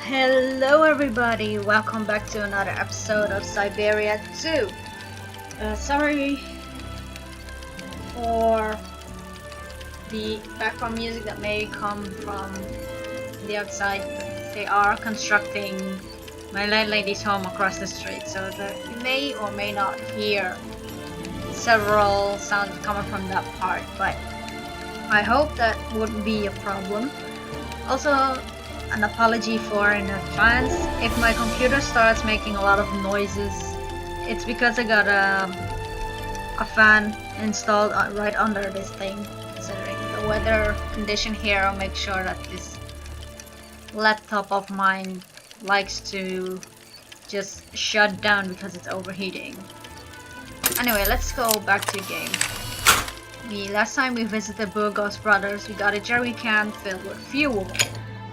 Hello everybody, welcome back to another episode of Syberia 2. Sorry for the background music that may come from the outside. They are constructing my landlady's home across the street, so that you may or may not hear several sounds coming from that part, but I hope that wouldn't be a problem. Also, an apology in advance if my computer starts making a lot of noises. It's because I got a fan installed right under this thing. Considering the weather condition here, I'll make sure that this laptop of mine likes to just shut down because it's overheating. Anyway, let's go back to the game. The last time we visited Burgos Brothers, we got a jerry can filled with fuel.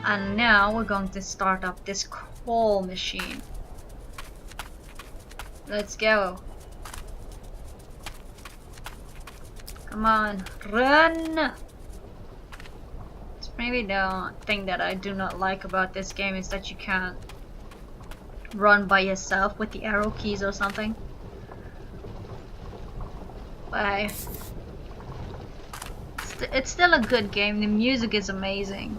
And now we're going to start up this coal machine. Let's go. Come on, run! It's maybe the thing that I do not like about this game is that you can't run by yourself with the arrow keys or something. But it's still a good game. The music is amazing.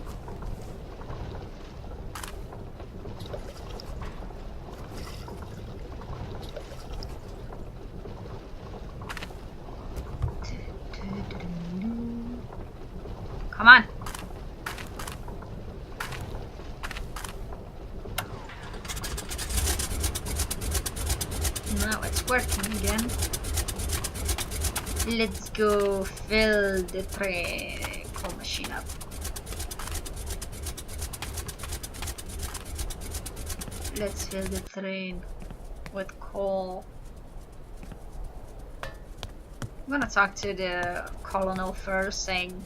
Come on. Now it's working again. Let's go fill the coal machine up. Let's fill the train with coal. I'm gonna talk to the colonel first, saying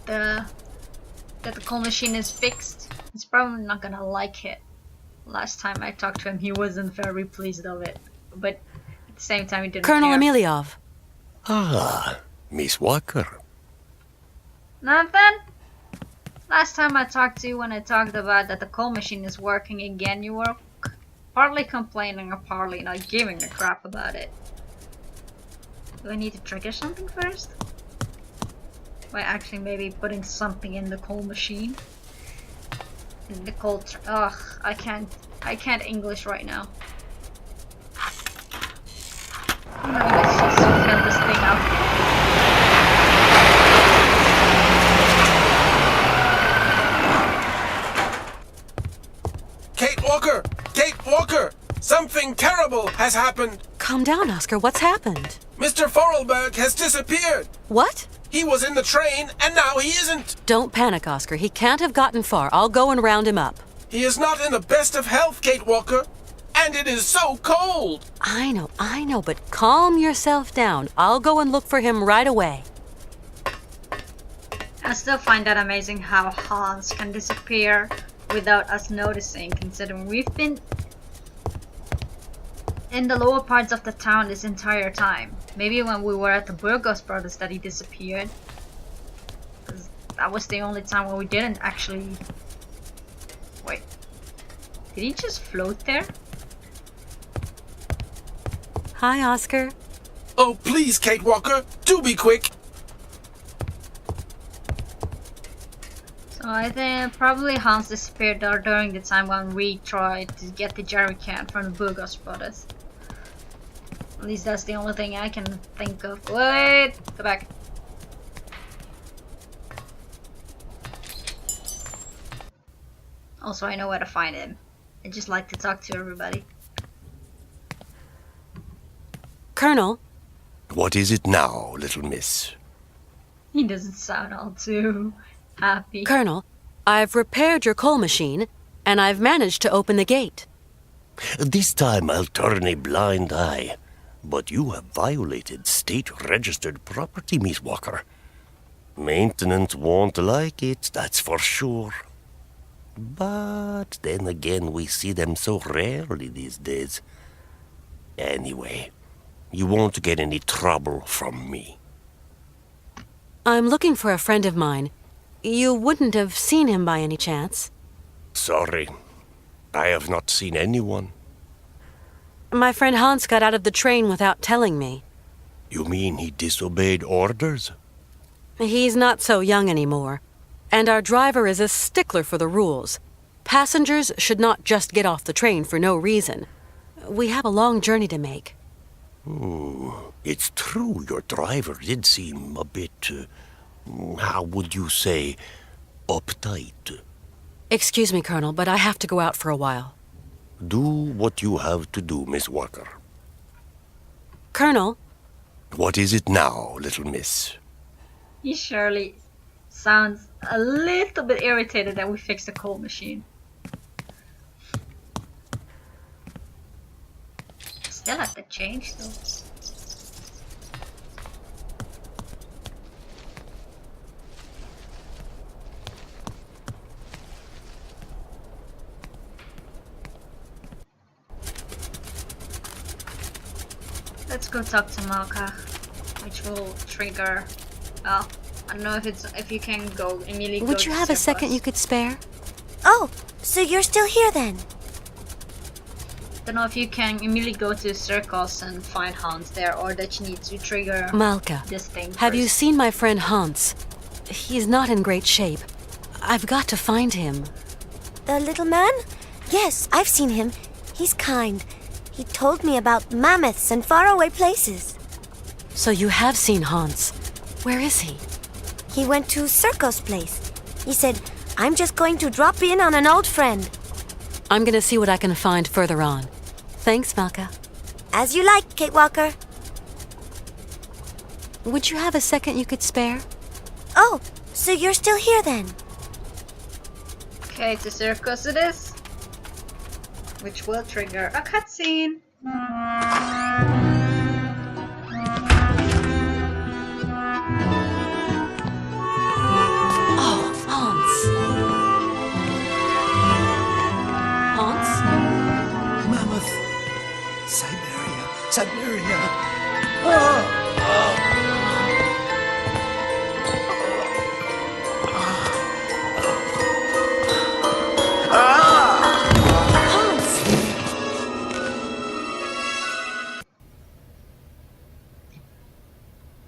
that the coal machine is fixed. He's probably not gonna like it. Last time I talked to him, he wasn't very pleased of it, but at the same time he didn't Colonel care. Emeliov. Ah, Miss Walker. Nothing? Last time I talked to you, when I talked about that the coal machine is working again, you were partly complaining or partly not giving a crap about it. Do I need to trigger something first? By actually maybe putting something in the coal machine? In the coal ugh, I can't English right now. Let's just fill this thing up. Kate Walker! Kate Walker! Something terrible has happened! Calm down, Oscar. What's happened? Mr. Forelberg has disappeared! What? He was in the train, and now he isn't! Don't panic, Oscar. He can't have gotten far. I'll go and round him up. He is not in the best of health, Kate Walker! And it is so cold! I know, but calm yourself down. I'll go and look for him right away. I still find that amazing how Hans can disappear without us noticing, considering we've been in the lower parts of the town this entire time. Maybe when we were at the Burgos Brothers that he disappeared. That was the only time when we didn't actually... Wait. Did he just float there? Hi, Oscar. Oh, please, Kate Walker, do be quick! So I think probably Hans disappeared there during the time when we tried to get the jerry can from the Burgos Brothers. At least that's the only thing I can think of. Wait! Go back. Also, I know where to find him. I just like to talk to everybody. Colonel. What is it now, little miss? He doesn't sound all too happy. Colonel, I've repaired your coal machine, and I've managed to open the gate. This time I'll turn a blind eye. But you have violated state-registered property, Miss Walker. Maintenance won't like it, that's for sure. But then again, we see them so rarely these days. Anyway, you won't get any trouble from me. I'm looking for a friend of mine. You wouldn't have seen him by any chance? Sorry, I have not seen anyone. My friend Hans got out of the train without telling me. You mean he disobeyed orders? He's not so young anymore, and our driver is a stickler for the rules. Passengers should not just get off the train for no reason. We have a long journey to make. It's true your driver did seem a bit, how would you say, uptight. Excuse me, Colonel, but I have to go out for a while. Do what you have to do, Miss Walker. Colonel? What is it now, little miss? He surely sounds a little bit irritated that we fixed the coal machine. Still have to change though. Let's go talk to Malka, which will trigger. Well, I don't know if you can go immediately. Would you have a second you could spare? Oh, so you're still here then? Don't know if you can immediately go to circles and find Hans there, or that you need to trigger Malka, this thing. have you first. seen my friend Hans? He's not in great shape. I've got to find him. The little man? Yes, I've seen him. He's kind. He told me about mammoths and faraway places. So you have seen Hans. Where is he? He went to Circo's place. He said, I'm just going to drop in on an old friend. I'm gonna see what I can find further on. Thanks, Malka. As you like, Kate Walker. Would you have a second you could spare? Oh, so you're still here then? Okay, to circles it is, which will trigger a cutscene. Oh, Hans. Hans? Mammoth. Syberia. Syberia.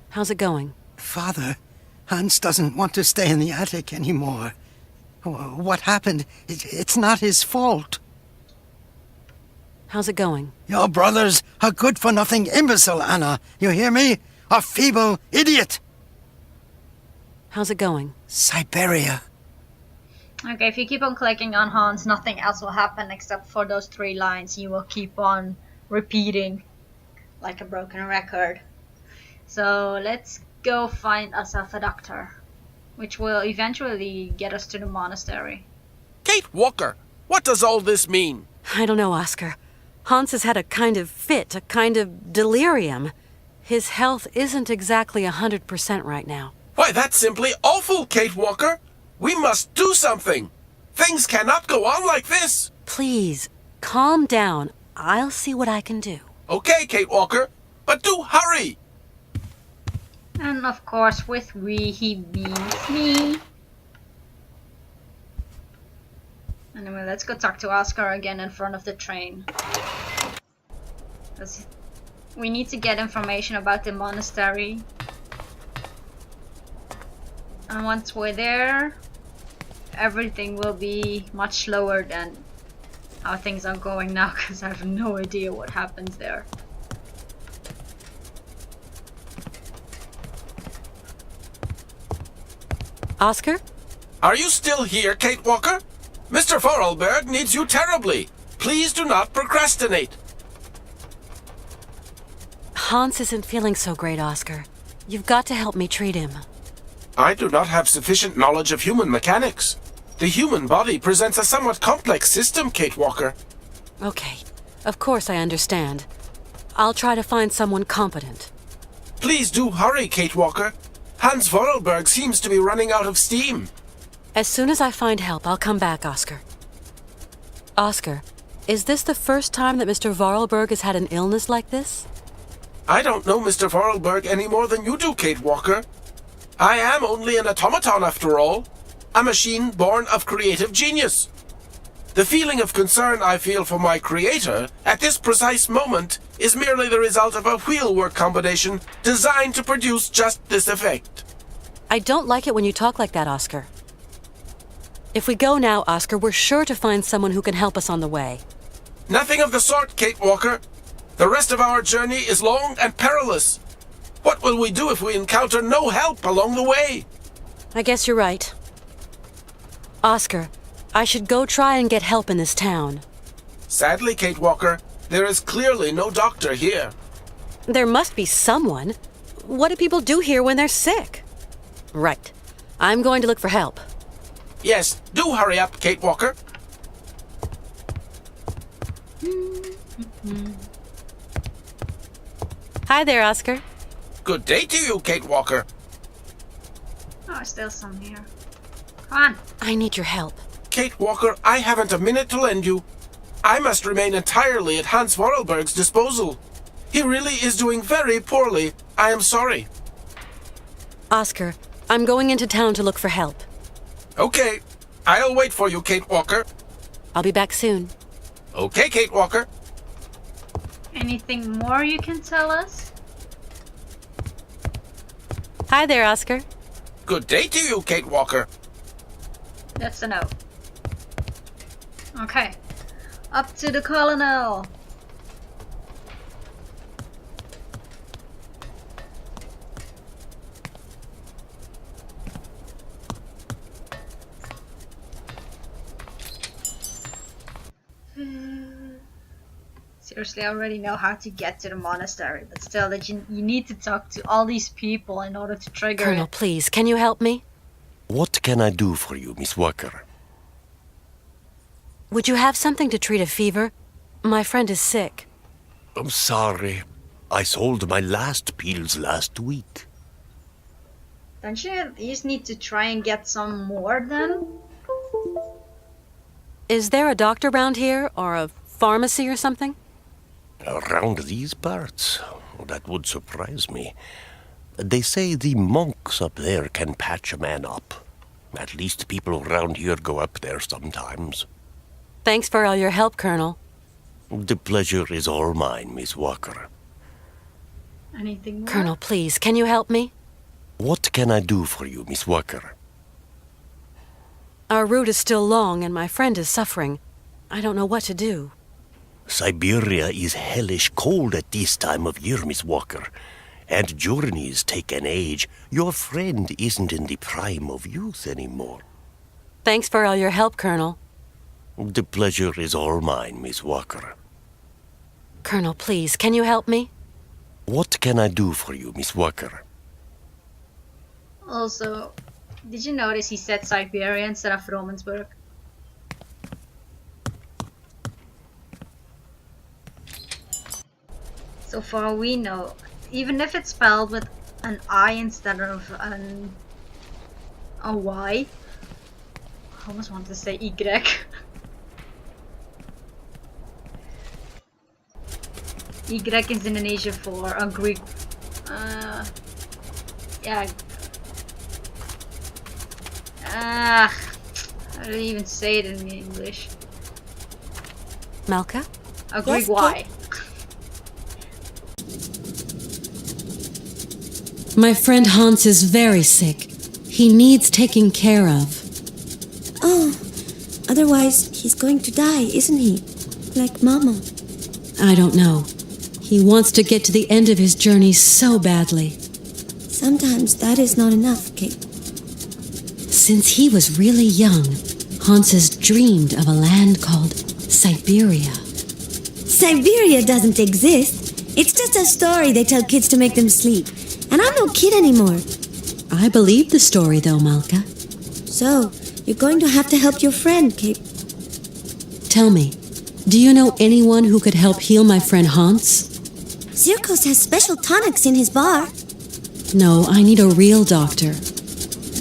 How's it going? Father, Hans doesn't want to stay in the attic anymore. What happened? It's not his fault. How's it going? Your brother's a good-for-nothing imbecile, Anna. You hear me? A feeble idiot. How's it going? Syberia. Okay, if you keep on clicking on Hans, nothing else will happen except for those 3 lines. You will keep on repeating like a broken record. So let's go find ourselves a doctor, which will eventually get us to the monastery. Kate Walker, what does all this mean? I don't know, Oscar. Hans has had a kind of fit, a kind of delirium. His health isn't exactly 100% right now. Why, that's simply awful, Kate Walker. We must do something. Things cannot go on like this. Please, calm down. I'll see what I can do. Okay, Kate Walker, but do hurry. And of course, with we, he means me. Anyway, let's go talk to Oscar again in front of the train. We need to get information about the monastery. And once we're there, everything will be much slower than how things are going now, because I have no idea what happens there. Oscar? Are you still here, Kate Walker? Mr. Vorarlberg needs you terribly. Please do not procrastinate. Hans isn't feeling so great, Oscar. You've got to help me treat him. I do not have sufficient knowledge of human mechanics. The human body presents a somewhat complex system, Kate Walker. Okay. Of course I understand. I'll try to find someone competent. Please do hurry, Kate Walker. Hans Vorarlberg seems to be running out of steam. As soon as I find help, I'll come back, Oscar. Oscar, is this the first time that Mr. Vorarlberg has had an illness like this? I don't know Mr. Vorarlberg any more than you do, Kate Walker. I am only an automaton after all. A machine born of creative genius. The feeling of concern I feel for my creator at this precise moment is merely the result of a wheelwork combination designed to produce just this effect. I don't like it when you talk like that, Oscar. If we go now, Oscar, we're sure to find someone who can help us on the way. Nothing of the sort, Kate Walker. The rest of our journey is long and perilous. What will we do if we encounter no help along the way? I guess you're right. Oscar, I should go try and get help in this town. Sadly, Kate Walker, there is clearly no doctor here. There must be someone. What do people do here when they're sick? Right. I'm going to look for help. Yes, do hurry up, Kate Walker. Hi there, Oscar. Good day to you, Kate Walker. Oh, still some here. Come on. I need your help. Kate Walker, I haven't a minute to lend you. I must remain entirely at Hans Vorarlberg's disposal. He really is doing very poorly. I am sorry. Oscar, I'm going into town to look for help. Okay, I'll wait for you, Kate Walker. I'll be back soon. Okay, Kate Walker. Anything more you can tell us? Hi there, Oscar. Good day to you, Kate Walker. That's a no. Okay. Up to the colonel. Seriously, I already know how to get to the monastery, but still, that you need to talk to all these people in order to trigger Colonel, it. please, can you help me? What can I do for you, Miss Walker? Would you have something to treat a fever? My friend is sick. I'm sorry. I sold my last pills last week. Don't you at least need to try and get some more then? Is there a doctor around here, or a pharmacy or something? Around these parts? That would surprise me. They say the monks up there can patch a man up. At least people around here go up there sometimes. Thanks for all your help, Colonel. The pleasure is all mine, Miss Walker. Anything more? Colonel, please, can you help me? What can I do for you, Miss Walker? Our route is still long and my friend is suffering. I don't know what to do. Syberia is hellish cold at this time of year, Miss Walker. And journeys take an age. Your friend isn't in the prime of youth anymore. Thanks for all your help, Colonel. The pleasure is all mine, Miss Walker. Colonel, please, can you help me? What can I do for you, Miss Walker? Also, did you notice he said Syberia instead of Romansburg? So far we know, even if it's spelled with an I instead of a Y. I almost want to say Y. Y is Indonesia for a Greek. Yeah. I don't even say it in English. Malka? A Greek Yes, Y. My friend Hans is very sick. He needs taking care of. Oh, otherwise he's going to die, isn't he? Like Mama. I don't know. He wants to get to the end of his journey so badly. Sometimes that is not enough, Kate. Since he was really young, Hans has dreamed of a land called Syberia. Syberia doesn't exist. It's just a story they tell kids to make them sleep. And I'm no kid anymore. I believe the story, though, Malka. So, you're going to have to help your friend, Kate. Tell me, do you know anyone who could help heal my friend Hans? Zirkos has special tonics in his bar. No, I need a real doctor.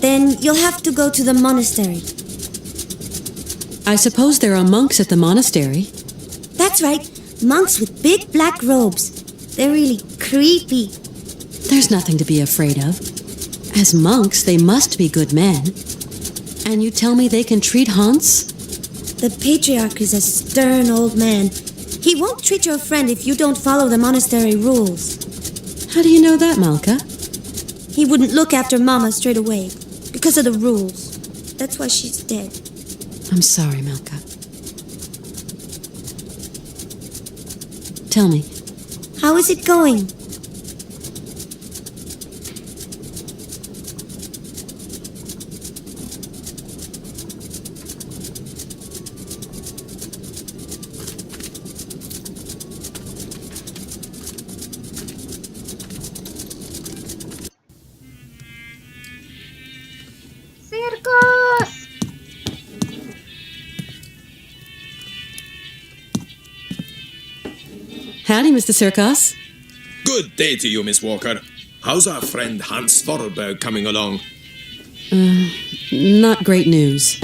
Then you'll have to go to the monastery. I suppose there are monks at the monastery. That's right, monks with big black robes. They're really creepy. There's nothing to be afraid of. As monks, they must be good men. And you tell me they can treat Hans? The patriarch is a stern old man. He won't treat your friend if you don't follow the monastery rules. How do you know that, Malka? He wouldn't look after Mama straight away because of the rules. That's why she's dead. I'm sorry, Malka. Tell me, How is it going? Circus! howdy, Mr. Circus. Good day to you, Miss Walker. How's our friend Hans Vorarlberg coming along? Not great news.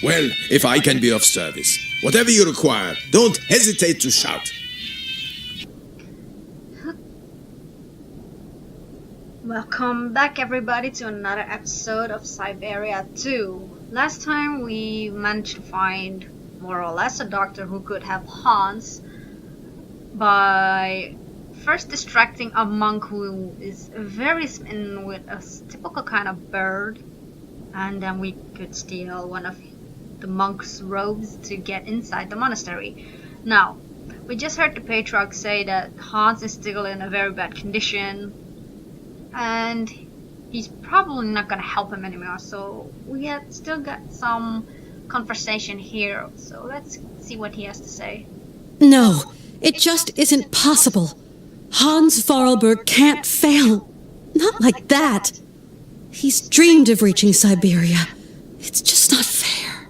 Well, if I can be of service, whatever you require, don't hesitate to shout. Welcome back, everybody, to another episode of Syberia 2. Last time we managed to find more or less a doctor who could help Hans by first distracting a monk who is very smitten with a typical kind of bird, and then we could steal one of the monk's robes to get inside the monastery. Now, we just heard the patriarch say that Hans is still in a very bad condition, and he's probably not gonna help him anymore, so we have still got some conversation here, so let's see what he has to say. No, it just isn't possible. Hans Vorarlberg can't fail. Not like that. He's dreamed of reaching Syberia. It's just not fair.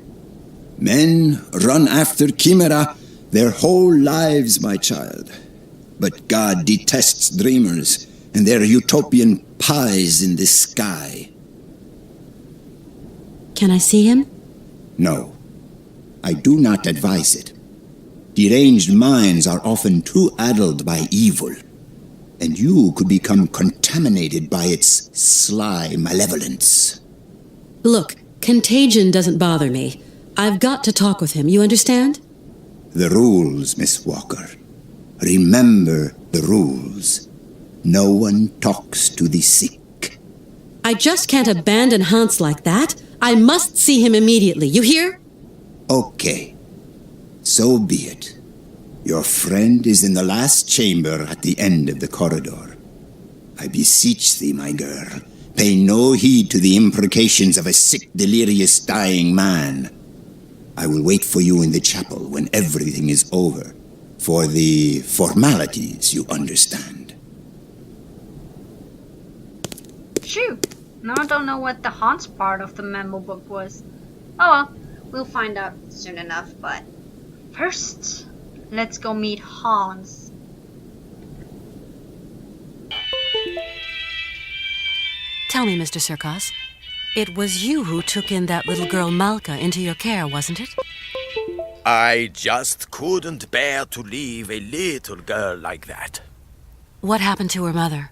Men run after chimera their whole lives, my child. But God detests dreamers and their utopian pies in the sky. Can I see him? No, I do not advise it. Deranged minds are often too addled by evil, and you could become contaminated by its sly malevolence. Look, contagion doesn't bother me. I've got to talk with him, you understand? The rules, Miss Walker. Remember the rules. No one talks to the sick. I just can't abandon Hans like that. I must see him immediately, you hear? Okay, so be it. Your friend is in the last chamber at the end of the corridor. I beseech thee, my girl, pay no heed to the imprecations of a sick, delirious, dying man. I will wait for you in the chapel when everything is over, for the formalities, you understand. Shoot! Now I don't know what the Hans part of the memo book was. Oh well, we'll find out soon enough, but first, let's go meet Hans. Tell me, Mr. Circus, it was you who took in that little girl Malka into your care, wasn't it? I just couldn't bear to leave a little girl like that. What happened to her mother?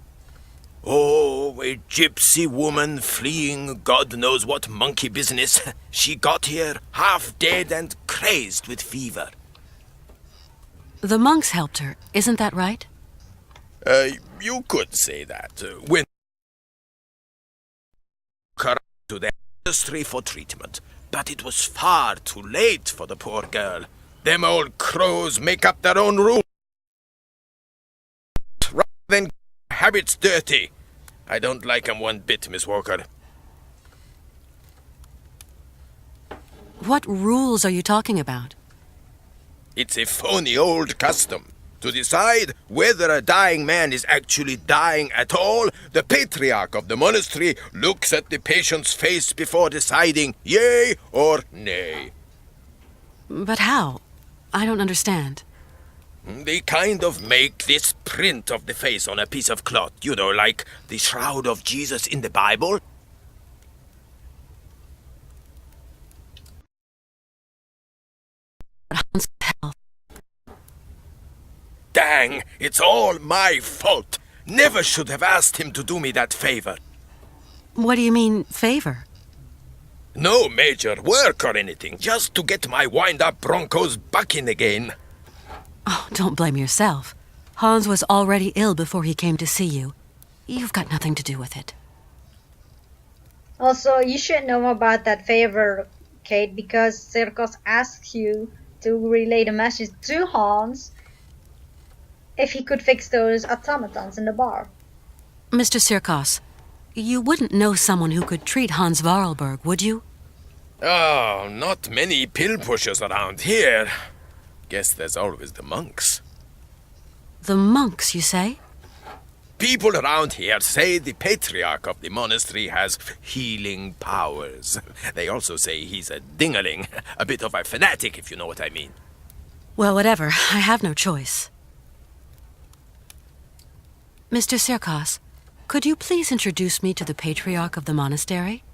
Oh, a gypsy woman fleeing God knows what monkey business. She got here half dead and crazed with fever. The monks helped her, isn't that right? You could say that. When to the industry for treatment, but it was far too late for the poor girl. Them old crows make up their own rules rather than habits dirty. I don't like 'em one bit, Miss Walker. What rules are you talking about? It's a phony old custom. To decide whether a dying man is actually dying at all, the patriarch of the monastery looks at the patient's face before deciding yea or nay. But how? I don't understand. They kind of make this print of the face on a piece of cloth, you know, like the shroud of Jesus in the Bible. Hans' health. Dang, it's all my fault. Never should have asked him to do me that favor. What do you mean, favor? No major work or anything, just to get my wind-up Broncos bucking again. Oh, don't blame yourself. Hans was already ill before he came to see you. You've got nothing to do with it. Also, you should know about that favor, Kate, because Circus asked you to relay the message to Hans if he could fix those automatons in the bar. Mr. Circos, you wouldn't know someone who could treat Hans Vorarlberg, would you? Oh, not many pill pushers around here. Guess there's always the monks. The monks, you say? People around here say the patriarch of the monastery has healing powers. They also say he's a dingaling, a bit of a fanatic, if you know what I mean. Well, whatever. I have no choice. Mr. Circos, could you please introduce me to the patriarch of the monastery?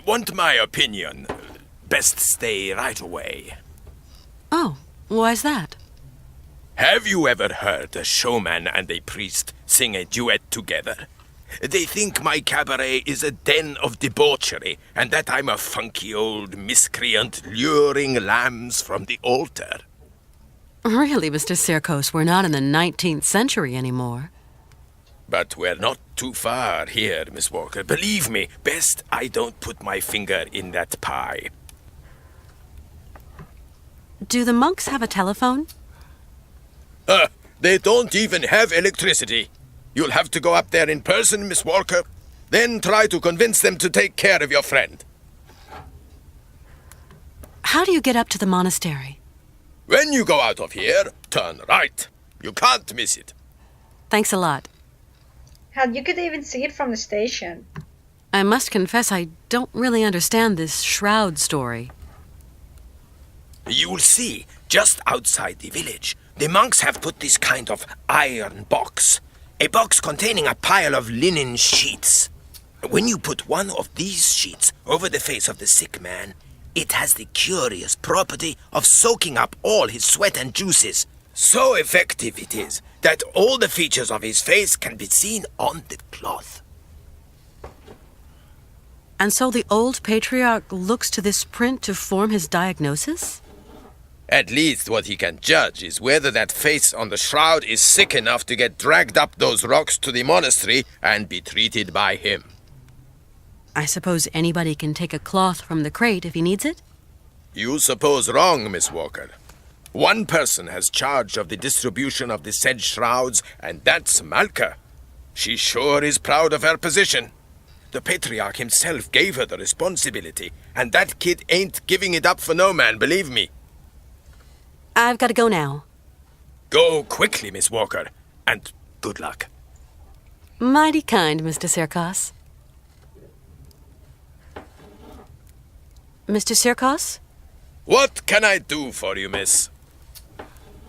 Want my opinion? Best stay right away. Oh, why's that? Have you ever heard a showman and a priest sing a duet together? They think my cabaret is a den of debauchery, and that I'm a funky old miscreant luring lambs from the altar. Really, Mr. Circos, we're not in the 19th century anymore. But we're not too far here, Miss Walker. Believe me, best I don't put my finger in that pie. Do the monks have a telephone? They don't even have electricity. You'll have to go up there in person, Miss Walker. Then try to convince them to take care of your friend. How do you get up to the monastery? When you go out of here, turn right. You can't miss it. Thanks a lot. Hell, you could even see it from the station. I must confess I don't really understand this shroud story. You'll see, just outside the village, the monks have put this kind of iron box. A box containing a pile of linen sheets. When you put one of these sheets over the face of the sick man, it has the curious property of soaking up all his sweat and juices. So effective it is that all the features of his face can be seen on the cloth. And so the old patriarch looks to this print to form his diagnosis? At least what he can judge is whether that face on the shroud is sick enough to get dragged up those rocks to the monastery and be treated by him. I suppose anybody can take a cloth from the crate if he needs it? You suppose wrong, Miss Walker. One person has charge of the distribution of the said shrouds, and that's Malka. She sure is proud of her position. The patriarch himself gave her the responsibility, and that kid ain't giving it up for no man, believe me. I've got to go now. Go quickly, Miss Walker, and good luck. Mighty kind, Mr. Circos. Mr. Circos? What can I do for you, miss?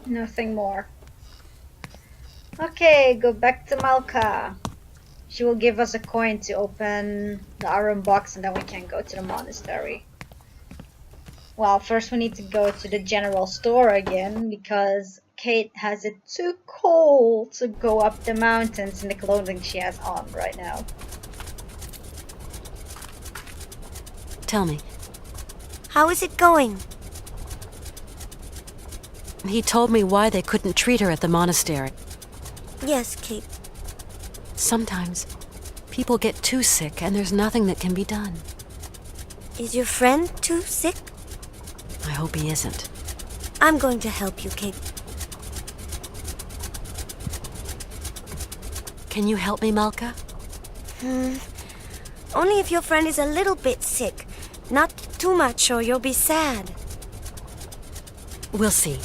Nothing more. Okay, go back to Malka. She will give us a coin to open the iron box, and then we can go to the monastery. Well, first we need to go to the general store again, because Kate has it too cold to go up the mountains in the clothing she has on right now. Tell me. How is it going? He told me why they couldn't treat her at the monastery. Yes, Kate. Sometimes people get too sick and there's nothing that can be done. Is your friend too sick? I hope he isn't. I'm going to help you, Kate. Can you help me, Malka? Only if your friend is a little bit sick. Not too much or you'll be sad. We'll see.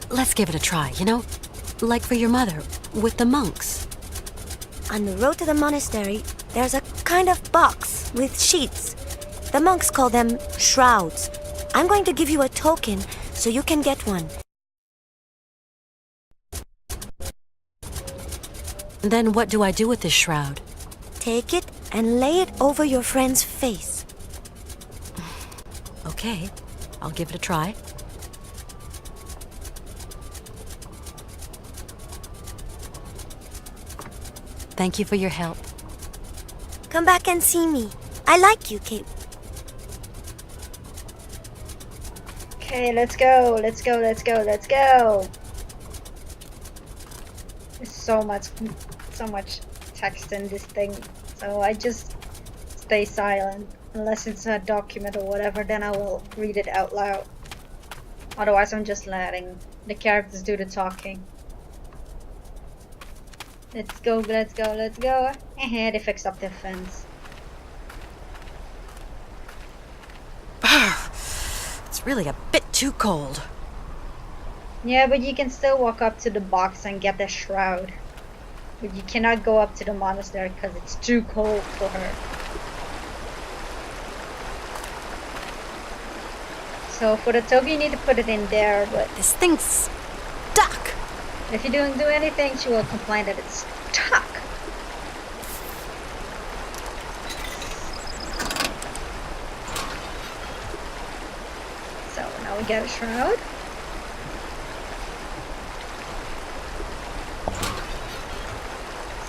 Let's give it a try, you know? Like for your mother, with the monks. On the road to the monastery, there's a kind of box with sheets. The monks call them shrouds. I'm going to give you a token so you can get one. Then what do I do with this shroud? Take it and lay it over your friend's face. Okay, I'll give it a try. Thank you for your help. Come back and see me. I like you, Kate. Okay, let's go. Let's go. Let's go. Let's go. There's so much text in this thing, so I just stay silent unless it's a document or whatever. Then I will read it out loud. Otherwise, I'm just letting the characters do the talking. Let's go. Let's go. Let's go. They fixed up the fence. It's really a bit too cold. Yeah, but you can still walk up to the box and get the shroud. But you cannot go up to the monastery because it's too cold for her. So for the token you need to put it in there, but This thing's stuck. if you don't do anything, she will complain that it's stuck. So now we get a shroud.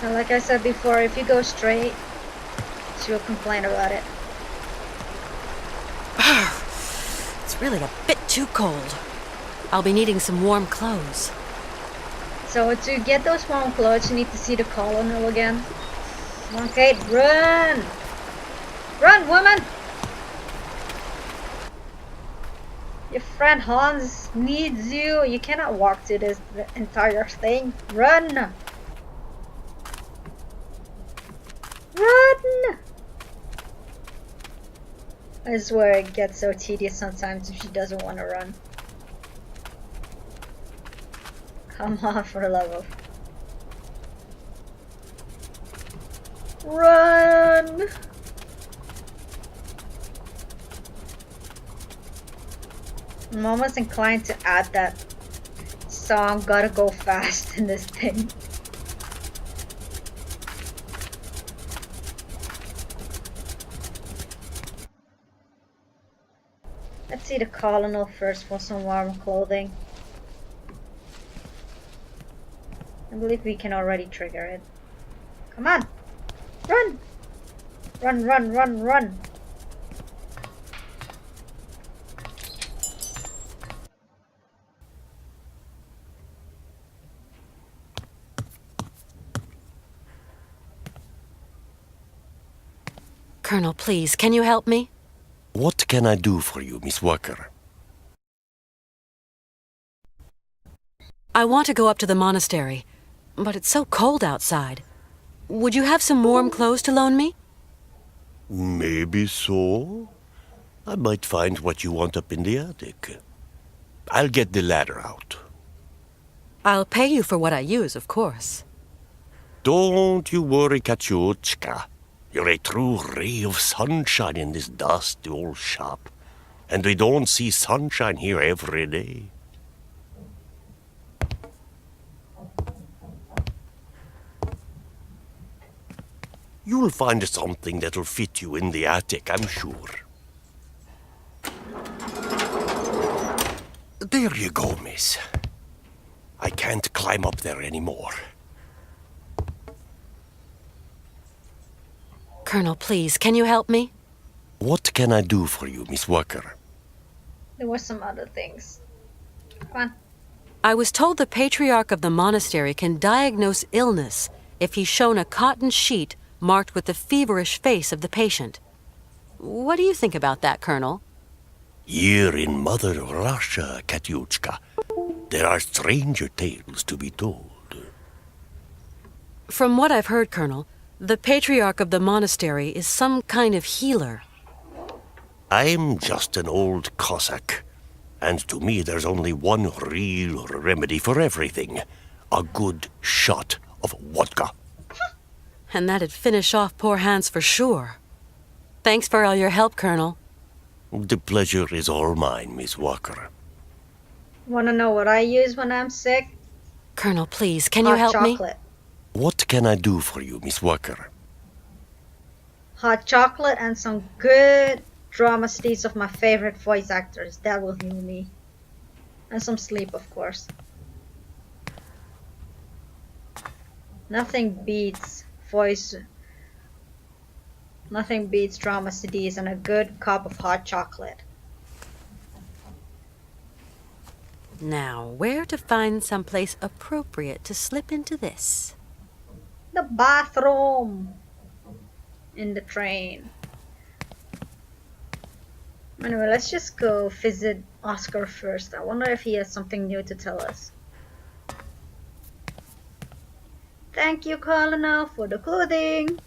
So like I said before, if you go straight, she will complain about it. It's really a bit too cold. I'll be needing some warm clothes. So to get those warm clothes, you need to see the colonel again. Come on, Kate, run! Run, woman! Your friend Hans needs you. You cannot walk to this entire thing. Run! Run! I swear it gets so tedious sometimes if she doesn't want to run. Come on, for the love of... Run! I'm almost inclined to add that song, Gotta Go Fast, in this thing. Let's see the colonel first for some warm clothing. I believe we can already trigger it. Come on! Run! Run, run, run, run! Colonel, please, can you help me? What can I do for you, Miss Walker? I want to go up to the monastery, but it's so cold outside. Would you have some warm clothes to loan me? Maybe so. I might find what you want up in the attic. I'll get the ladder out. I'll pay you for what I use, of course. Don't you worry, Katyushka. You're a true ray of sunshine in this dusty old shop. And we don't see sunshine here every day. You'll find something that'll fit you in the attic, I'm sure. There you go, miss. I can't climb up there anymore. Colonel, please, can you help me? What can I do for you, Miss Walker? There were some other things. Come on. I was told the patriarch of the monastery can diagnose illness if he's shown a cotton sheet marked with the feverish face of the patient. What do you think about that, Colonel? Here in Mother Russia, Katyushka, there are stranger tales to be told. From what I've heard, Colonel, the patriarch of the monastery is some kind of healer. I'm just an old Cossack, and to me there's only one real remedy for everything. A good shot of vodka. And that'd finish off poor Hans for sure. Thanks for all your help, Colonel. The pleasure is all mine, Miss Walker. Wanna know what I use when I'm sick? Colonel, please, can you Hot help me? chocolate. What can I do for you, Miss Walker? Hot chocolate and some good drama steeds of my favorite voice actors. That will heal me. And some sleep, of course. Nothing beats drama CDs and a good cup of hot chocolate. Now, where to find someplace appropriate to slip into this? The bathroom in the train. Anyway, let's just go visit Oscar first. I wonder if he has something new to tell us. Thank you, Colonel, for the clothing.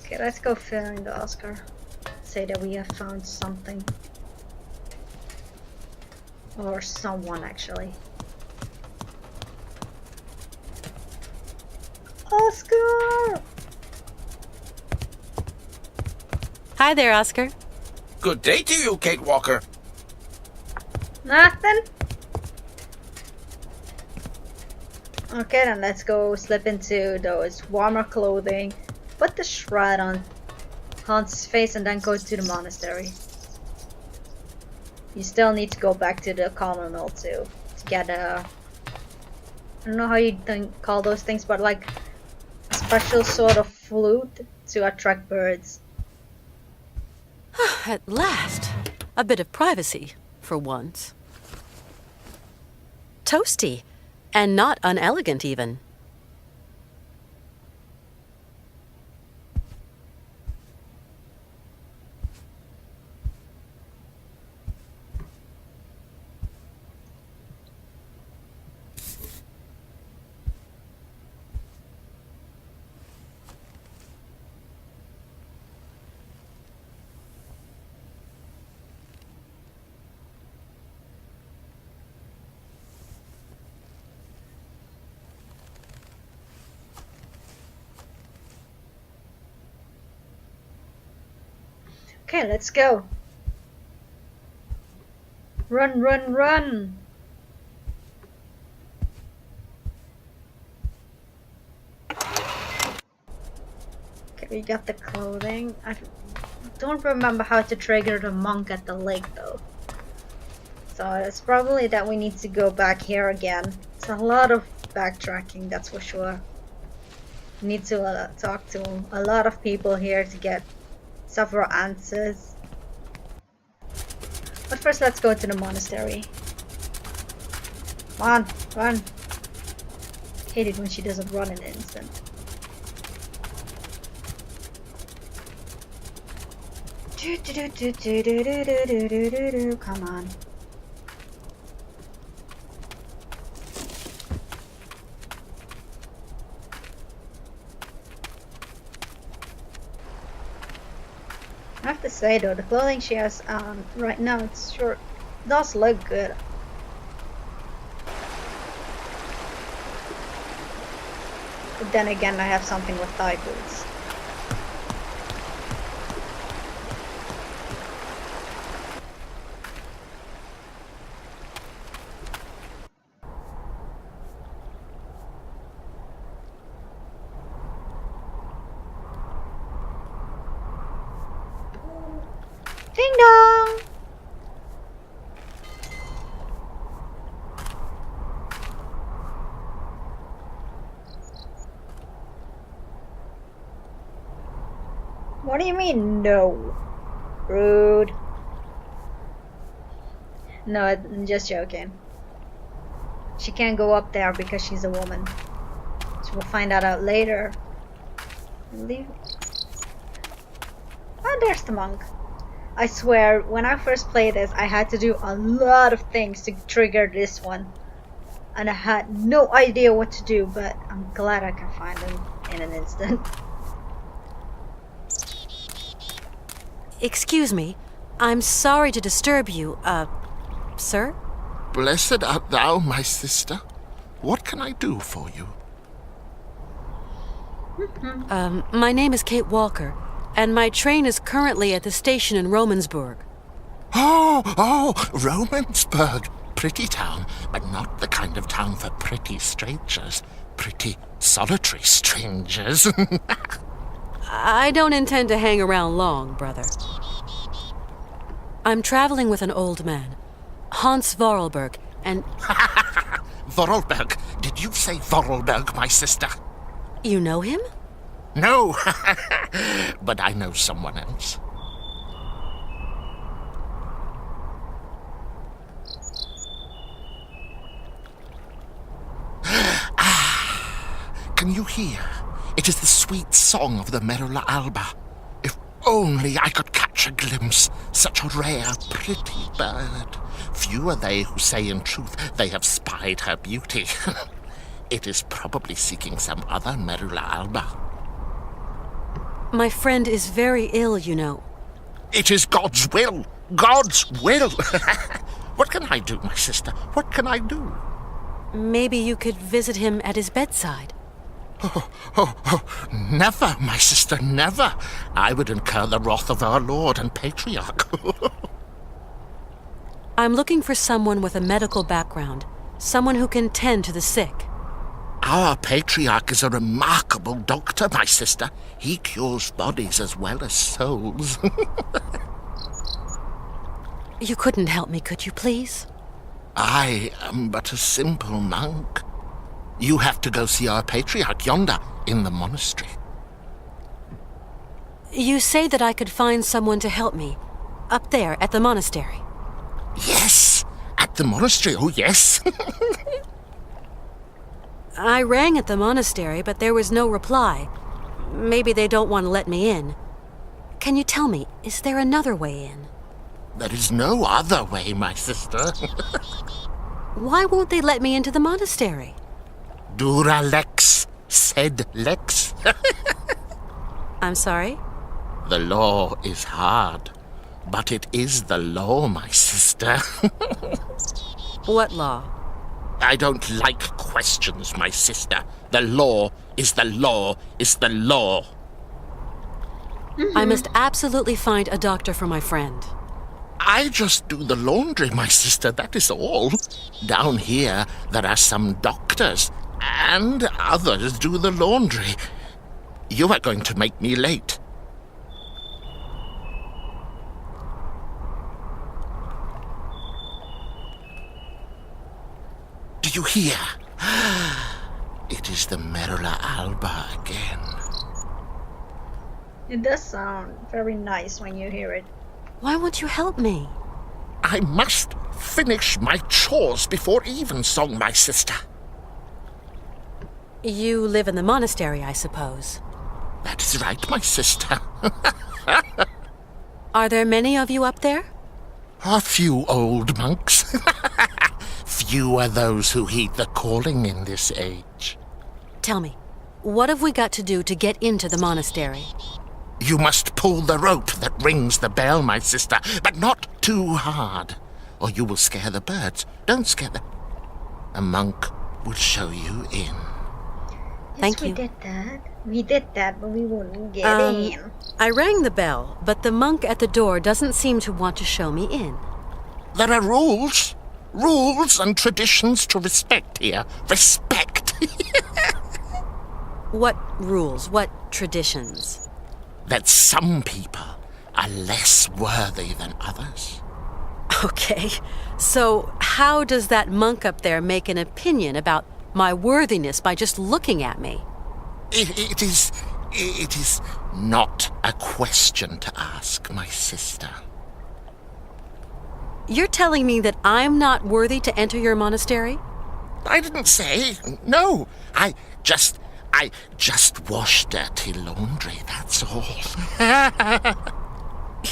Okay, let's go find the Oscar. Say that we have found something. Or someone, actually. Oscar! Hi there, Oscar. Good day to you, Kate Walker. Nothing? Okay, then let's go slip into those warmer clothing. Put the shroud on Hans' face and then go to the monastery. You still need to go back to the colonel too to get a, I don't know how you call those things, but like a special sort of flute to attract birds. At last, a bit of privacy for once. Toasty, and not unelegant even. Okay, let's go. Run, run, run! Okay, we got the clothing. I don't remember how to trigger the monk at the lake though. So it's probably that we need to go back here again. It's a lot of backtracking, that's for sure. We need to talk to a lot of people here to get several answers. But first let's go to the monastery. Come on, run. Hate it when she doesn't run in an instant. Come on. I have to say though, the clothing she has on right now, it's sure does look good. But then again, I have something with thigh boots. Ding dong! What do you mean, no? Rude. No, I'm just joking. She can't go up there because she's a woman. So we'll find that out later. Leave. Oh, there's the monk. I swear, when I first played this, I had to do a lot of things to trigger this one. And I had no idea what to do, but I'm glad I can find him in an instant. Excuse me, I'm sorry to disturb you, sir? Blessed art thou, my sister. What can I do for you? My name is Kate Walker, and my train is currently at the station in Romansburg. Oh, Romansburg. Pretty town, but not the kind of town for pretty strangers. Pretty solitary strangers. I don't intend to hang around long, brother. I'm traveling with an old man, Hans Vorarlberg, and... Vorarlberg. Did you say Vorarlberg, my sister? You know him? No. But I know someone else. Can you hear? It is the sweet song of the Merula Alba. If only I could catch a glimpse, such a rare, pretty bird. Few are they who say in truth they have spied her beauty. It is probably seeking some other Merula Alba. My friend is very ill, you know. It is God's will! God's will! What can I do, my sister? What can I do? Maybe you could visit him at his bedside. Never, my sister, never. I would incur the wrath of our Lord and Patriarch. I'm looking for someone with a medical background, someone who can tend to the sick. Our Patriarch is a remarkable doctor, my sister. He cures bodies as well as souls. You couldn't help me, could you, please? I am but a simple monk. You have to go see our Patriarch yonder in the monastery. You say that I could find someone to help me, up there at the monastery. Yes, at the monastery, oh yes. I rang at the monastery, but there was no reply. Maybe they don't want to let me in. Can you tell me, is there another way in? There is no other way, my sister. Why won't they let me into the monastery? Dura lex, sed lex. I'm sorry? The law is hard, but it is the law, my sister. What law? I don't like questions, my sister. The law is the law is the law. I must absolutely find a doctor for my friend. I just do the laundry, my sister, that is all. Down here, there are some doctors, and others do the laundry. You are going to make me late. Do you hear? It is the Merula Alba again. It does sound very nice when you hear it. Why won't you help me? I must finish my chores before evensong, my sister. You live in the monastery, I suppose. That is right, my sister. Are there many of you up there? A few old monks. Few are those who heed the calling in this age. Tell me, what have we got to do to get into the monastery? You must pull the rope that rings the bell, my sister, but not too hard, or you will scare the birds. Don't scare them. A monk will show you in. Thank you. We did that. We did that, but we wouldn't get in. I rang the bell, but the monk at the door doesn't seem to want to show me in. There are rules. Rules and traditions to respect here. Respect. What rules? What traditions? That some people are less worthy than others. Okay, so how does that monk up there make an opinion about my worthiness by just looking at me? It is not a question to ask, my sister. You're telling me that I'm not worthy to enter your monastery? I didn't say. No, I just wash dirty laundry, that's all.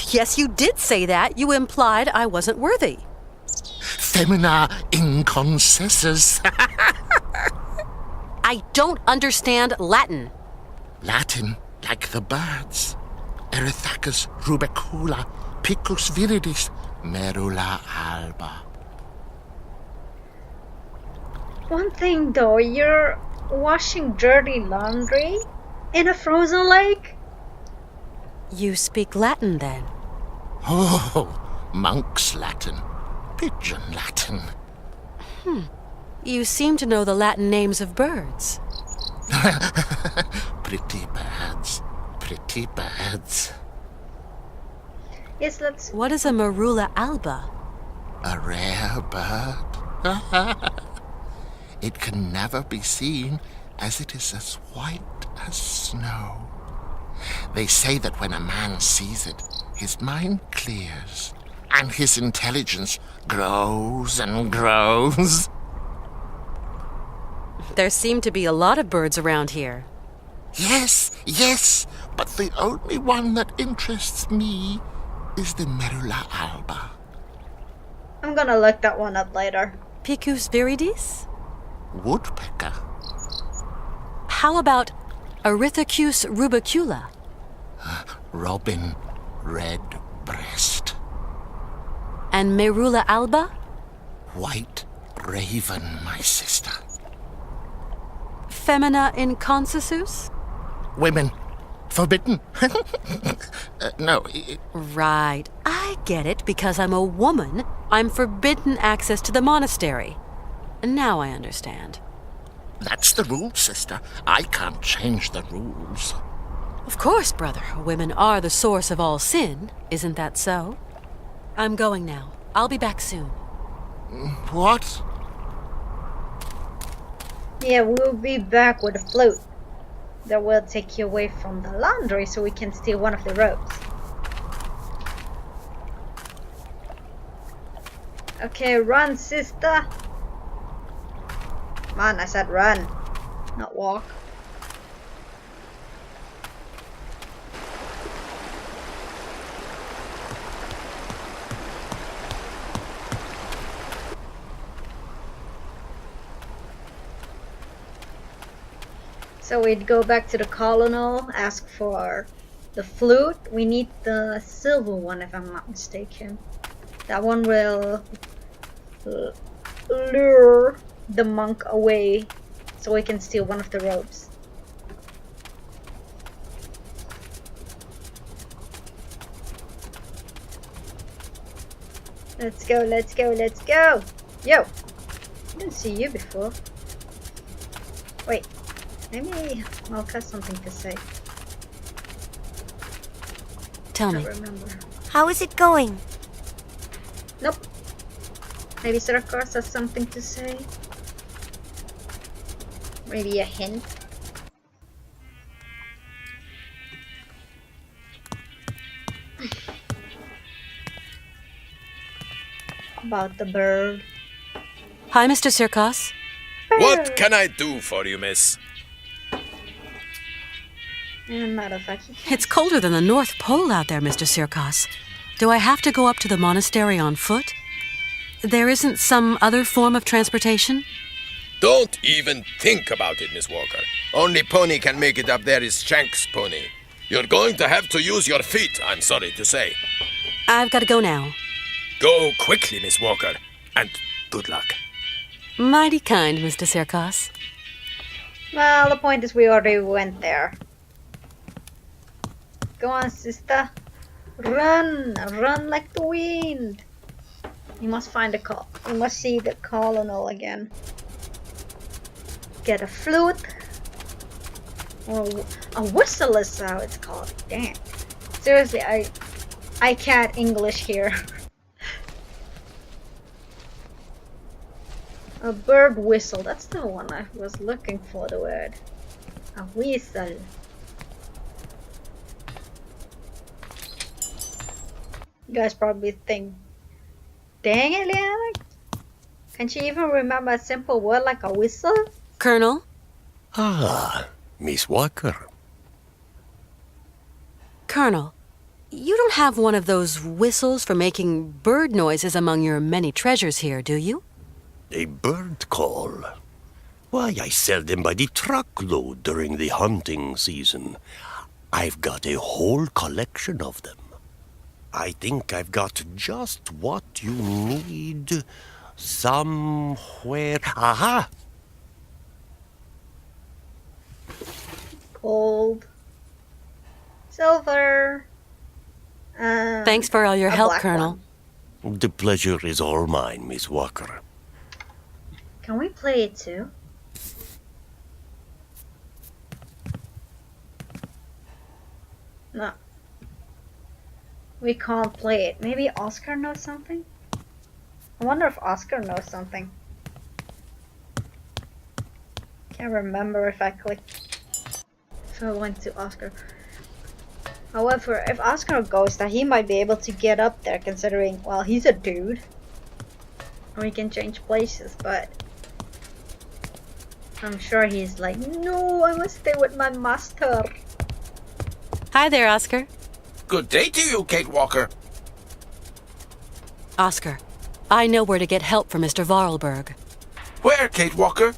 Yes, you did say that. You implied I wasn't worthy. Femina inconcessus. I don't understand Latin. Latin, like the birds. Erithacus rubecula, picus viridis, Merula Alba. One thing though, you're washing dirty laundry in a frozen lake? You speak Latin, then? Oh, monk's Latin, pigeon Latin. You seem to know the Latin names of birds. Pretty birds, pretty birds. Yes, let's... What is a Merula Alba? A rare bird. It can never be seen, as it is as white as snow. They say that when a man sees it, his mind clears, and his intelligence grows and grows. There seem to be a lot of birds around here. Yes, but the only one that interests me is the Merula Alba. I'm gonna look that one up later. Picus viridis? Woodpecker. How about Erythacus rubicula? Robin redbreast. And Merula alba? White raven, my sister. Femina inconsensus? Women. Forbidden. No. Right. I get it. Because I'm a woman, I'm forbidden access to the monastery. Now I understand. That's the rule, sister. I can't change the rules. Of course, brother. Women are the source of all sin. Isn't that so? I'm going now. I'll be back soon. What? Yeah, we'll be back with a flute that will take you away from the laundry so we can steal one of the robes. Okay, run, sister. Come on, I said run, not walk. So we'd go back to the colonel, ask for the flute. We need the silver one if I'm not mistaken. That one will lure the monk away so we can steal one of the robes. Let's go, let's go, let's go! Yo! I didn't see you before. Wait. Maybe Malk has something to say. Tell me. I remember. How is it going? Nope. Maybe Syracuse has something to say. Maybe a hint. About the bird. Hi, Mr. Syracuse. What can I do for you, miss? And matter of fact, It's colder than the North Pole out there, Mr. Syracuse. Do I have to go up to the monastery on foot? There isn't some other form of transportation? Don't even think about it, Miss Walker. Only pony can make it up there is Shank's pony. You're going to have to use your feet, I'm sorry to say. I've got to go now. Go quickly, Miss Walker, and good luck. Mighty kind, Mr. Syracuse. well, the point is we already went there. Go on, sister. Run! Run like the wind! You must find the call. You must see the colonel again. Get a flute. Or a whistle is how it's called. Damn. Seriously, I can't English here. A bird whistle. That's the one I was looking for, the word. A whistle. You guys probably think, dang it, Liana, can she even remember a simple word like a whistle? Colonel? Ah, Miss Walker. Colonel, you don't have one of those whistles for making bird noises among your many treasures here, do you? A bird call. Why, I sell them by the truckload during the hunting season. I've got a whole collection of them. I think I've got just what you need somewhere. Aha! Gold. Silver. Thanks for all your a help, black Colonel. one. The pleasure is all mine, Miss Walker. Can we play it too? No. We can't play it. Maybe Oscar knows something? I wonder if Oscar knows something. Can't remember if I clicked. So I went to Oscar. However, if Oscar goes there, he might be able to get up there considering, well, he's a dude. Or he can change places, but I'm sure he's like, no, I must stay with my master. Hi there, Oscar. Good day to you, Kate Walker. Oscar, I know where to get help for Mr. Vorarlberg. Where, Kate Walker?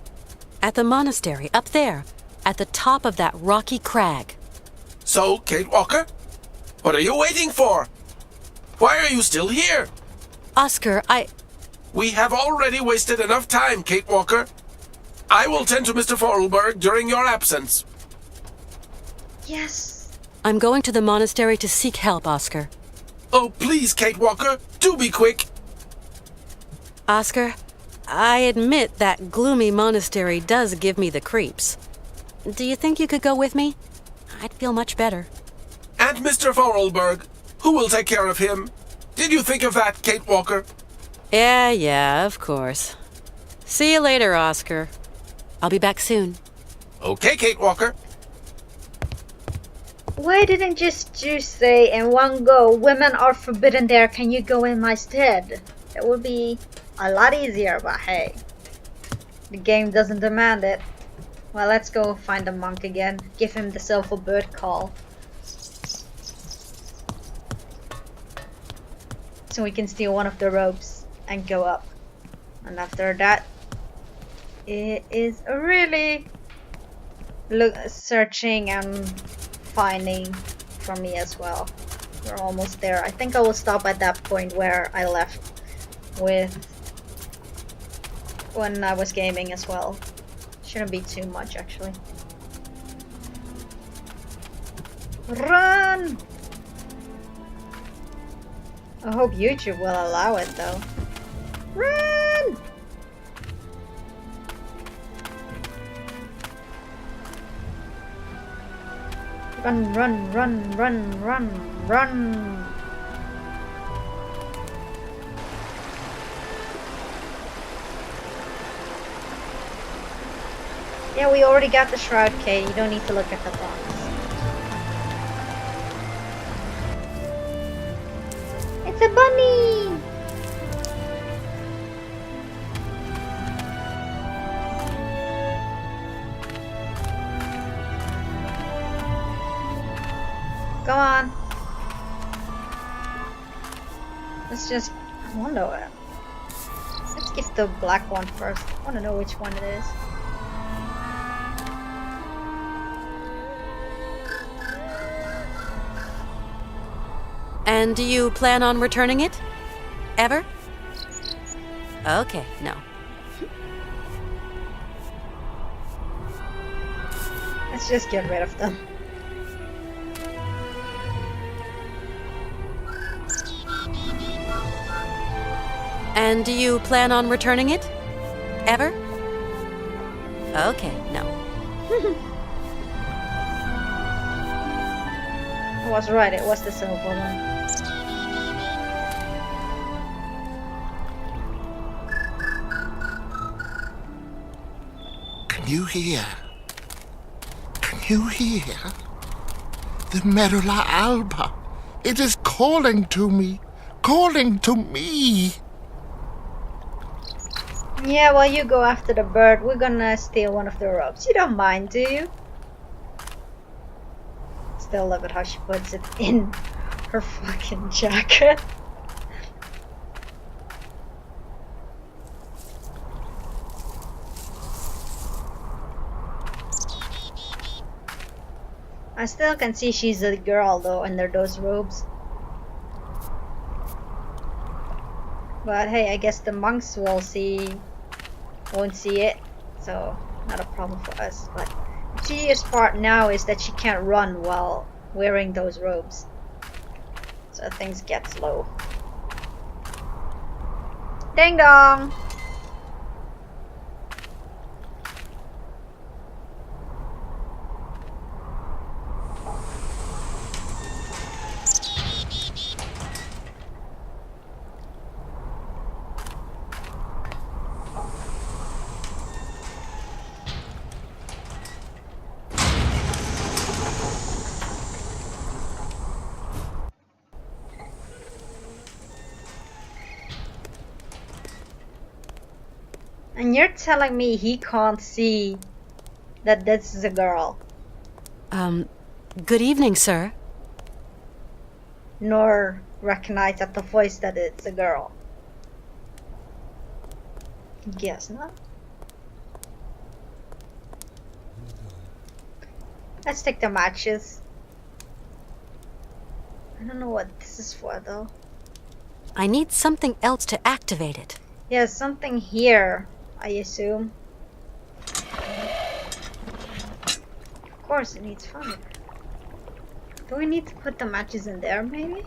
At the monastery, up there, at the top of that rocky crag. So, Kate Walker, what are you waiting for? Why are you still here? Oscar, We have already wasted enough time, Kate Walker. I will tend to Mr. Vorarlberg during your absence. Yes. I'm going to the monastery to seek help, Oscar. Oh, please, Kate Walker, do be quick. Oscar, I admit that gloomy monastery does give me the creeps. Do you think you could go with me? I'd feel much better. And Mr. Vorarlberg, who will take care of him? Did you think of that, Kate Walker? Yeah, of course. See you later, Oscar. I'll be back soon. Okay, Kate Walker. Why didn't just you say in one go, women are forbidden there, can you go in my stead? It would be a lot easier, but hey, the game doesn't demand it. Well, let's go find the monk again. Give him the silver bird call. So we can steal one of the ropes and go up. And after that, it is really searching and finding for me as well. We're almost there. I think I will stop at that point where I left with when I was gaming as well. Shouldn't be too much actually. Run! I hope YouTube will allow it though. Run! Run, run, run, run, run, run! Yeah, we already got the shroud, Kate. You don't need to look at the box. It's a bunny! Come on. Let's just... I wonder what... Let's give the black one first. I want to know which one it is. And do you plan on returning it? Ever? Okay, no. Let's just get rid of them. And do you plan on returning it? Ever? Okay, no. I was right, it was the silver one. Can you hear? Can you hear? The Merula Alba. It is calling to me. Calling to me. Yeah, well, you go after the bird. We're gonna steal one of the ropes. You don't mind, do you? Still love it how she puts it in her fucking jacket. I still can see she's a girl though under those robes. But hey, I guess the monks won't see it, so not a problem for us. But the tedious part now is that she can't run while wearing those robes, so things get slow. Ding dong! And you're telling me he can't see that this is a girl? Good evening, sir. Nor recognize at the voice that it's a girl? Guess not. Let's take the matches. I don't know what this is for though. I need something else to activate it. Yeah, something here, I assume. Of course it needs fire. Do we need to put the matches in there, maybe?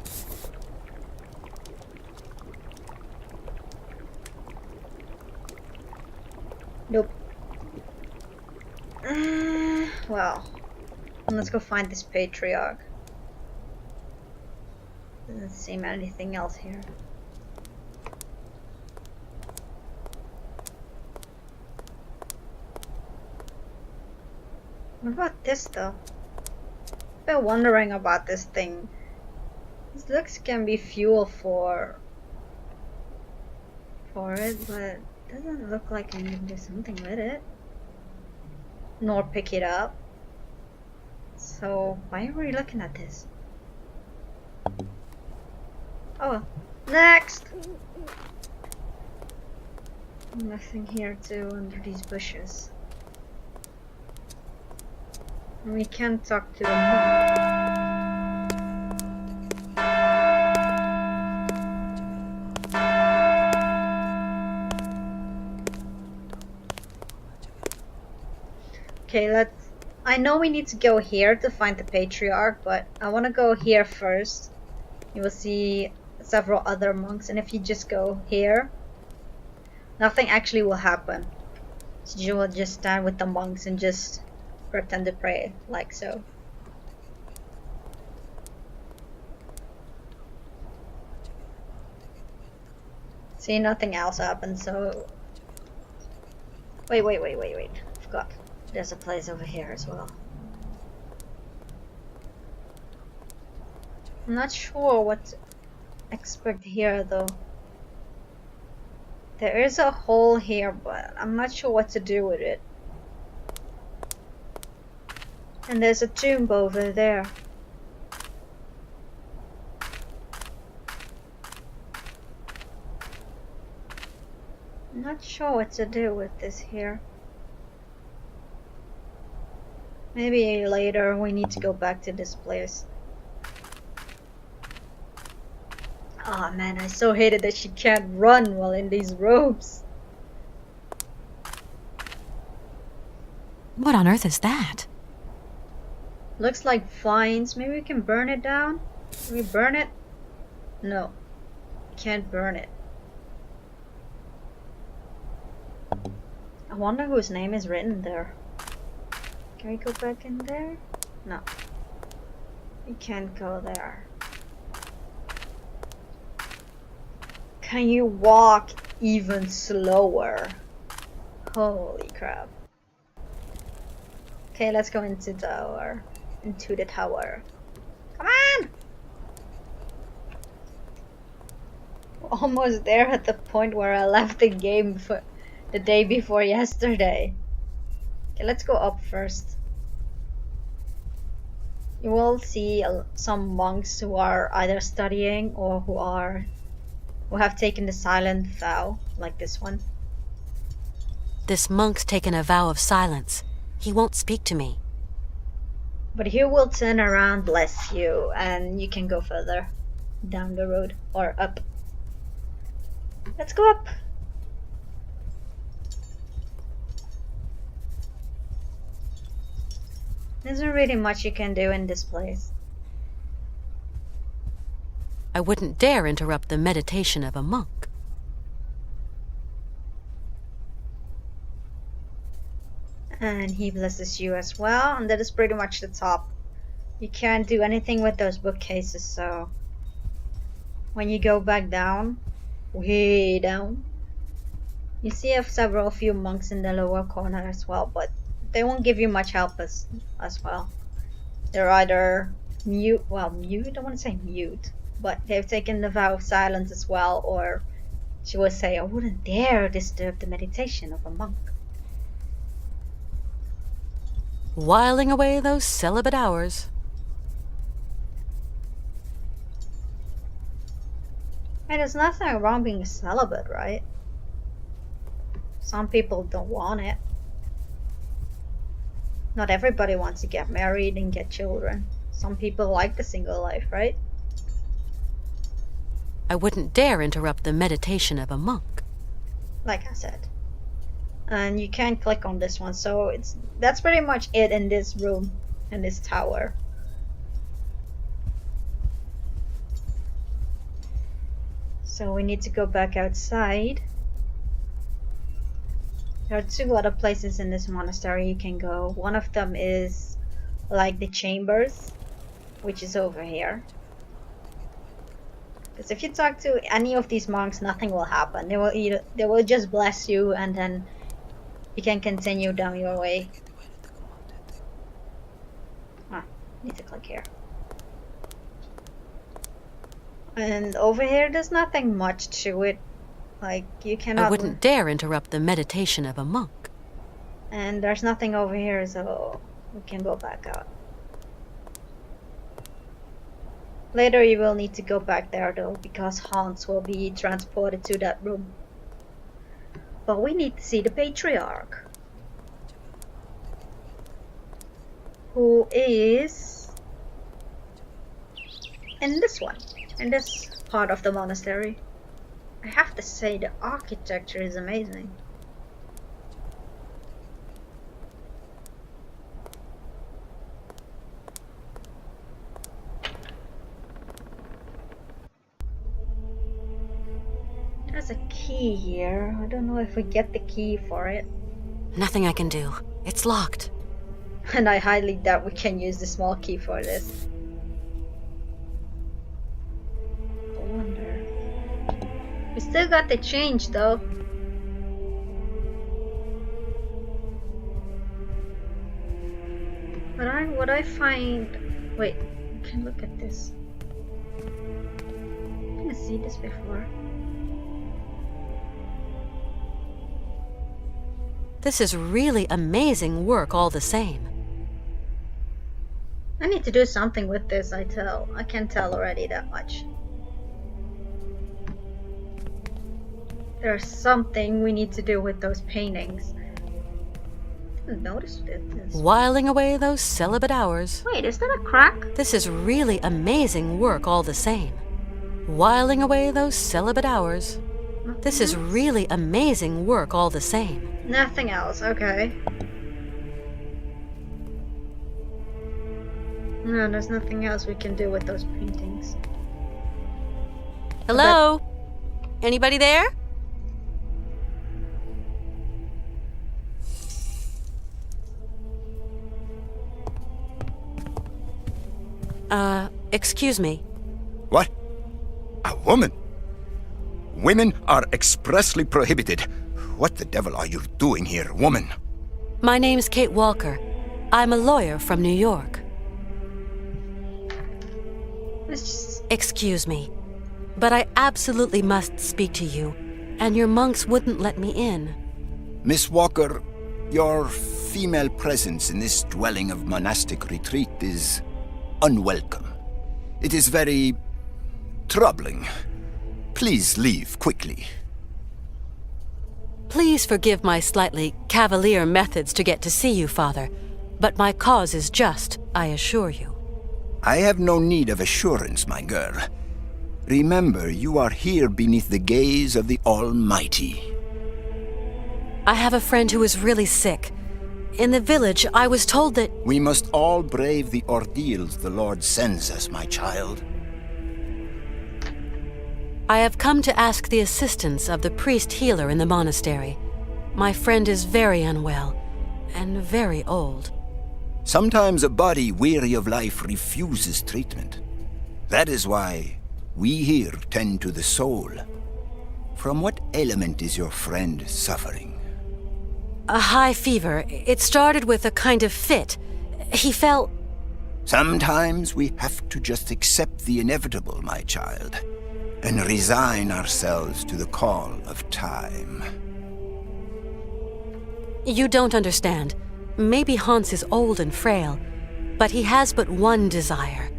Nope. Well, let's go find this patriarch. Doesn't seem anything else here. What about this though? I've been wondering about this thing. This looks can be fuel for it, but it doesn't look like I can do something with it. Nor pick it up. So why are we looking at this? Oh, next! Nothing here too under these bushes. We can't talk to them. Okay, I know we need to go here to find the patriarch, but I want to go here first. You will see several other monks, and if you just go here, nothing actually will happen. So you will just stand with the monks and just pretend to pray, like so. See, nothing else happens, so... Wait. Forgot. There's a place over here as well. I'm not sure what to expect here though. There is a hole here, but I'm not sure what to do with it. And there's a tomb over there. I'm not sure what to do with this here. Maybe later we need to go back to this place. Oh man, I so hated that she can't run while in these robes. What on earth is that? Looks like vines. Maybe we can burn it down? Can we burn it? No. Can't burn it. I wonder whose name is written there. Can we go back in there? No. We can't go there. Can you walk even slower? Holy crap. Okay, let's go into the tower. Come on! We're almost there at the point where I left the game for the day before yesterday. Okay, let's go up first. You will see some monks who are either studying or who have taken the silent vow, like this one. This monk's taken a vow of silence. He won't speak to me. But he will turn around, bless you, and you can go further down the road or up. Let's go up. There isn't really much you can do in this place. I wouldn't dare interrupt the meditation of a monk. And he blesses you as well, and that is pretty much the top. You can't do anything with those bookcases, so when you go back down, way down, you see a few monks in the lower corner as well, but they won't give you much help as well. They're either mute, I don't want to say mute, but they've taken the vow of silence as well, or She will say, I wouldn't dare disturb the meditation of a monk. Whiling away those celibate hours. Hey, there's nothing wrong being celibate, right? Some people don't want it. Not everybody wants to get married and get children. Some people like the single life, right? I wouldn't dare interrupt the meditation of a monk. Like I said. And you can't click on this one, so that's pretty much it in this room, in this tower. So we need to go back outside. There are 2 other places in this monastery you can go. One of them is like the chambers, which is over here. Because if you talk to any of these monks, nothing will happen. They will just bless you, and then you can continue down your way. Need to click here. And over here, there's nothing much to it. Like, you cannot... I wouldn't dare interrupt the meditation of a monk. And there's nothing over here, so we can go back out. Later you will need to go back there though, because Hans will be transported to that room. But we need to see the patriarch, who is in this one, in this part of the monastery. I have to say, the architecture is amazing. There's a key here. I don't know if we get the key for it. Nothing I can do. It's locked. And I highly doubt we can use the small key for this. I wonder. We still got the change though. But what I find... Wait, I can look at this. I didn't see this before. This is really amazing work all the same. I need to do something with this, I can tell already that much. There's something we need to do with those paintings. I didn't notice this. Whiling away those celibate hours. Wait, is that a crack? This is really amazing work all the same. Whiling away those celibate hours. This is really amazing work all the same. Nothing else, okay. No, there's nothing else we can do with those paintings. Hello? Anybody there? Excuse me. What? A woman? Women are expressly prohibited. What the devil are you doing here, woman? My name's Kate Walker. I'm a lawyer from New York. Excuse me, but I absolutely must speak to you, and your monks wouldn't let me in. Miss Walker, your female presence in this dwelling of monastic retreat is unwelcome. It is very troubling. Please leave quickly. Please forgive my slightly cavalier methods to get to see you, Father, but my cause is just, I assure you. I have no need of assurance, my girl. Remember, you are here beneath the gaze of the Almighty. I have a friend who is really sick. In the village, I was told that... We must all brave the ordeals the Lord sends us, my child. I have come to ask the assistance of the priest healer in the monastery. My friend is very unwell, and very old. Sometimes a body weary of life refuses treatment. That is why we here tend to the soul. From what ailment is your friend suffering? A high fever. It started with a kind of fit. He felt... Sometimes we have to just accept the inevitable, my child. and resign ourselves to the call of time. You don't understand. Maybe Hans is old and frail, but he has but one desire: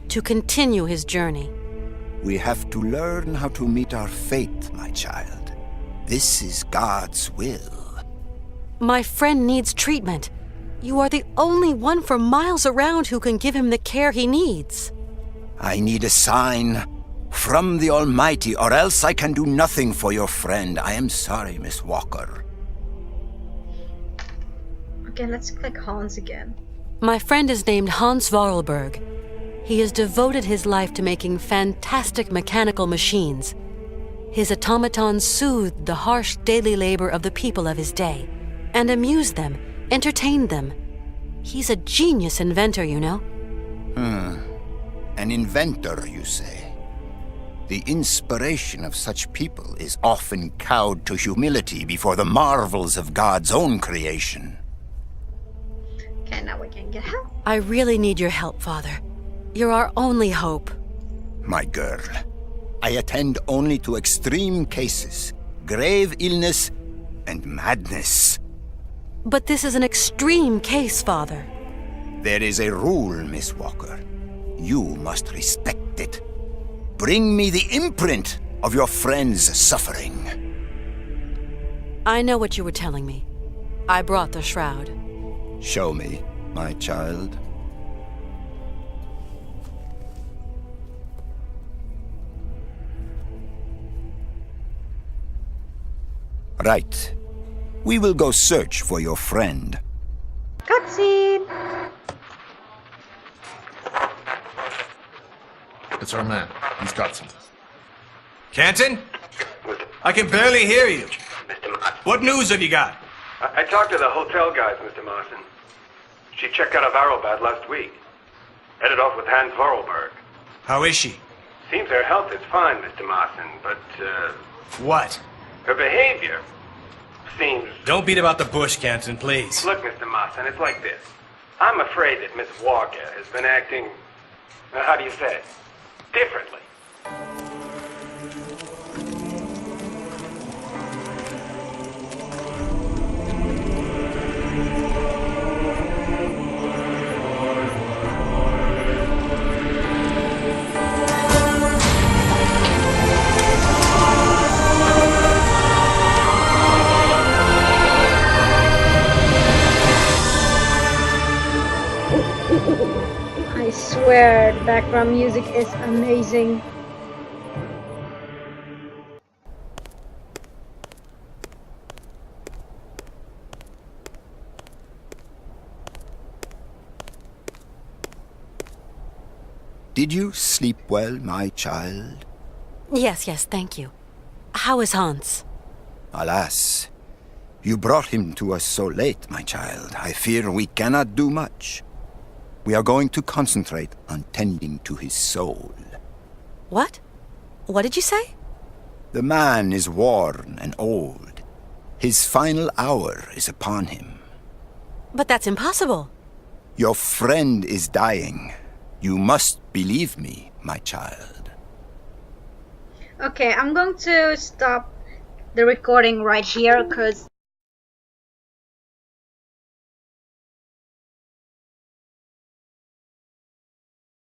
to continue his journey. We have to learn how to meet our fate, my child. This is God's will. My friend needs treatment. You are the only one for miles around who can give him the care he needs. I need a sign from the Almighty, or else I can do nothing for your friend. I am sorry, Miss Walker. Okay, let's click Hans again. My friend is named Hans Vorarlberg. He has devoted his life to making fantastic mechanical machines. His automatons soothed the harsh daily labor of the people of his day and amused them, entertained them. He's a genius inventor, you know. An inventor, you say? The inspiration of such people is often cowed to humility before the marvels of God's own creation. Okay, now we can get help. I really need your help, Father. You're our only hope. My girl, I attend only to extreme cases, grave illness, and madness. But this is an extreme case, Father. There is a rule, Miss Walker. You must respect it. Bring me the imprint of your friend's suffering. I know what you were telling me. I brought the shroud. Show me, my child. Right. We will go search for your friend. Cutscene! It's our man. He's got something. Canton? I can barely hear you. Mr. Martin. What news have you got? I talked to the hotel guys, Mr. Martin. She checked out of Arrowbat last week. Headed off with Hans Vorarlberg. How is she? Seems her health is fine, Mr. Martin, but, What? her behavior seems... Don't beat about the bush, Canton, please. Look, Mr. Martin, it's like this. I'm afraid that Miss Walker has been acting, how do you say, differently. I swear, the background music is amazing. Did you sleep well, my child? Yes, thank you. How is Hans? Alas, you brought him to us so late, my child. I fear we cannot do much. We are going to concentrate on tending to his soul. What? What did you say? The man is worn and old. His final hour is upon him. But that's impossible. Your friend is dying. You must believe me, my child. Okay, I'm going to stop the recording right here because